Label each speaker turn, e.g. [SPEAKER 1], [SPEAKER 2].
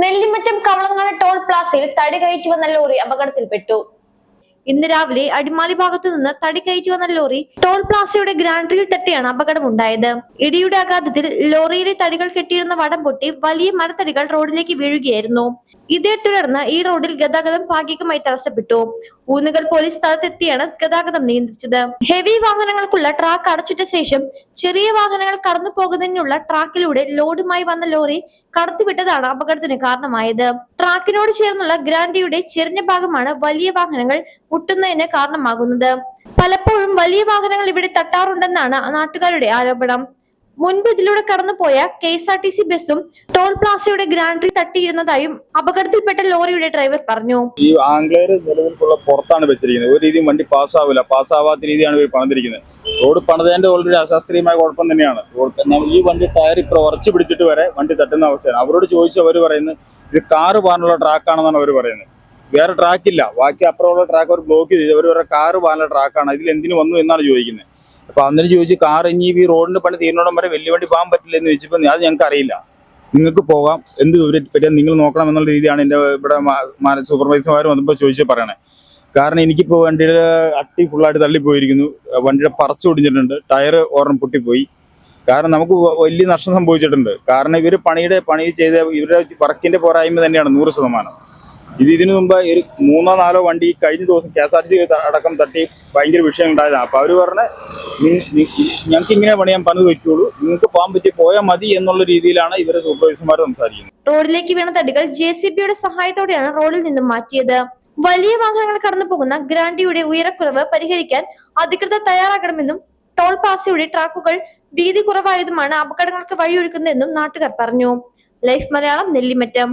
[SPEAKER 1] Nellimattam Kavalangad toll പ്ലാസയിൽ തടി കയറ്റി വന്ന ലോറി അപകടത്തിൽപ്പെട്ടു. ഇന്ന് രാവിലെ അടിമാലി ഭാഗത്തു നിന്ന് തടി കയറ്റി വന്ന ലോറി ടോൾ പ്ലാസയുടെ ഗ്രാൻഡിൽ തട്ടിയാണ് അപകടമുണ്ടായത്. ഇടിയുടെ ആഘാതത്തിൽ ലോറിയിലെ തടികൾ കെട്ടിയിരുന്ന വടം പൊട്ടി വലിയ മരത്തടികൾ റോഡിലേക്ക് വീഴുകയായിരുന്നു. ഇതേ തുടർന്ന് ഈ റോഡിൽ ഗതാഗതം ഭാഗികമായി തടസ്സപ്പെട്ടു. ഊന്നുകൽ പോലീസ് സ്ഥലത്തെത്തിയാണ് ഗതാഗതം നിയന്ത്രിച്ചത്. ഹെവി വാഹനങ്ങൾക്കുള്ള ട്രാക്ക് അടച്ചിട്ട ശേഷം ചെറിയ വാഹനങ്ങൾ കടന്നു പോകുന്നതിനുള്ള ട്രാക്കിലൂടെ ലോഡുമായി വന്ന ലോറി കടത്തിവിട്ടതാണ് അപകടത്തിന് കാരണമായത്. ട്രാക്കിനോട് ചേർന്നുള്ള ഗ്രാൻഡിയുടെ ചെരിഞ്ഞ ഭാഗമാണ് വലിയ വാഹനങ്ങൾ മുട്ടുന്നതിന് കാരണമാകുന്നത്. പലപ്പോഴും വലിയ വാഹനങ്ങൾ ഇവിടെ തട്ടാറുണ്ടെന്നാണ് നാട്ടുകാരുടെ ആരോപണം. മുൻപ് ഇതിലൂടെ കടന്നുപോയ KSRTC ബസ്സും ടോൾ പ്ലാസയുടെ ഗ്രാൻഡിൽ തട്ടിയിരുന്നതായും അപകടത്തിൽപ്പെട്ട ലോറിയുടെ ഡ്രൈവർ പറഞ്ഞു.
[SPEAKER 2] ഈ ആംഗ്ലേർ നിലവിലുള്ള പുറത്താണ് വെച്ചിരിക്കുന്നത്. ഒരു രീതിയും വണ്ടി പാസ്സാവാത്ത രീതിയാണ് ഇവർ പണിതിരിക്കുന്നത്. റോഡ് പണിതതിന്റെ ഓൾറെഡി അശാസ്ത്രീയമായ കുഴപ്പം തന്നെയാണ്. ഈ വണ്ടി ടയർ ഇപ്പോൾ ഉറച്ചു പിടിച്ചിട്ട് വരെ വണ്ടി തട്ടുന്ന അവസ്ഥയാണ്. അവരോട് ചോദിച്ചു അവർ പറയുന്നത് ഇത് കാറ് പോകാനുള്ള ട്രാക്കാണെന്നാണ് അവർ പറയുന്നത്. വേറെ ട്രാക്കില്ല, ബാക്കി അപ്പുറമുള്ള ട്രാക്ക് അവർ ബ്ലോക്ക് ചെയ്ത് അവർ വേറെ കാറ് പോകാനുള്ള ട്രാക്കാണ്, ഇതിൽ എന്തിനു വന്നു എന്നാണ് ചോദിക്കുന്നത്. അപ്പൊ അന്നേരം ചോദിച്ചു കാർ ഇനി ഈ റോഡിന്റെ പണി തീരുന്നോടം വരെ വലിയ വണ്ടി പോകാൻ പറ്റില്ല എന്ന് ചോദിച്ചപ്പോൾ അത് ഞങ്ങൾക്ക് അറിയില്ല, നിങ്ങൾക്ക് പോകാം, എന്ത് പറ്റിയാൽ നിങ്ങൾ നോക്കണം എന്നുള്ള രീതിയാണ് എൻ്റെ ഇവിടെ സൂപ്പർവൈസർമാർ വന്നപ്പോൾ ചോദിച്ചു പറയണേ. കാരണം എനിക്കിപ്പോൾ വണ്ടിയുടെ അട്ടി ഫുള്ളായിട്ട് തള്ളിപ്പോയിരിക്കുന്നു, വണ്ടിയുടെ പറച്ച് ഒടിഞ്ഞിട്ടുണ്ട്, ടയർ ഓർമ്മ പൊട്ടിപ്പോയി. കാരണം നമുക്ക് വലിയ നഷ്ടം സംഭവിച്ചിട്ടുണ്ട്. കാരണം ഇവർ പണി ചെയ്ത ഇവരുടെ വർക്കിന്റെ പോരായ്മ തന്നെയാണ് 100%. ഇതിനു മുമ്പ് ഒരു 3-4 വണ്ടി കഴിഞ്ഞ ദിവസം KSRTC അടക്കം തട്ടി ഭയങ്കര വിഷയം ഉണ്ടായതാണ്. അപ്പൊ അവര് പറഞ്ഞ ഞങ്ങൾക്ക് ഇങ്ങനെ പണിയാൻ പണിത് വെക്കുള്ളൂ, നിങ്ങൾക്ക് പോകാൻ പറ്റി പോയാൽ മതി എന്നുള്ള രീതിയിലാണ് ഇവരെ സൂപ്പർവൈസർമാർ സംസാരിക്കുന്നത്.
[SPEAKER 1] റോഡിലേക്ക് വീണ തടികൾ JCBയുടെ സഹായത്തോടെയാണ് റോഡിൽ നിന്നും മാറ്റിയത്. വലിയ വാഹനങ്ങൾ കടന്നു പോകുന്ന ഗ്രാൻഡിയുടെ ഉയരക്കുറവ് പരിഹരിക്കാൻ അധികൃതർ തയ്യാറാകണമെന്നും ടോൾ പ്ലാസയുടെ ട്രാക്കുകൾ വീതി കുറവായതുമാണ് അപകടങ്ങൾക്ക് വഴിയൊരുക്കുന്നതെന്നും നാട്ടുകാർ പറഞ്ഞു. ലൈഫ് മലയാളം, നെല്ലിമറ്റം.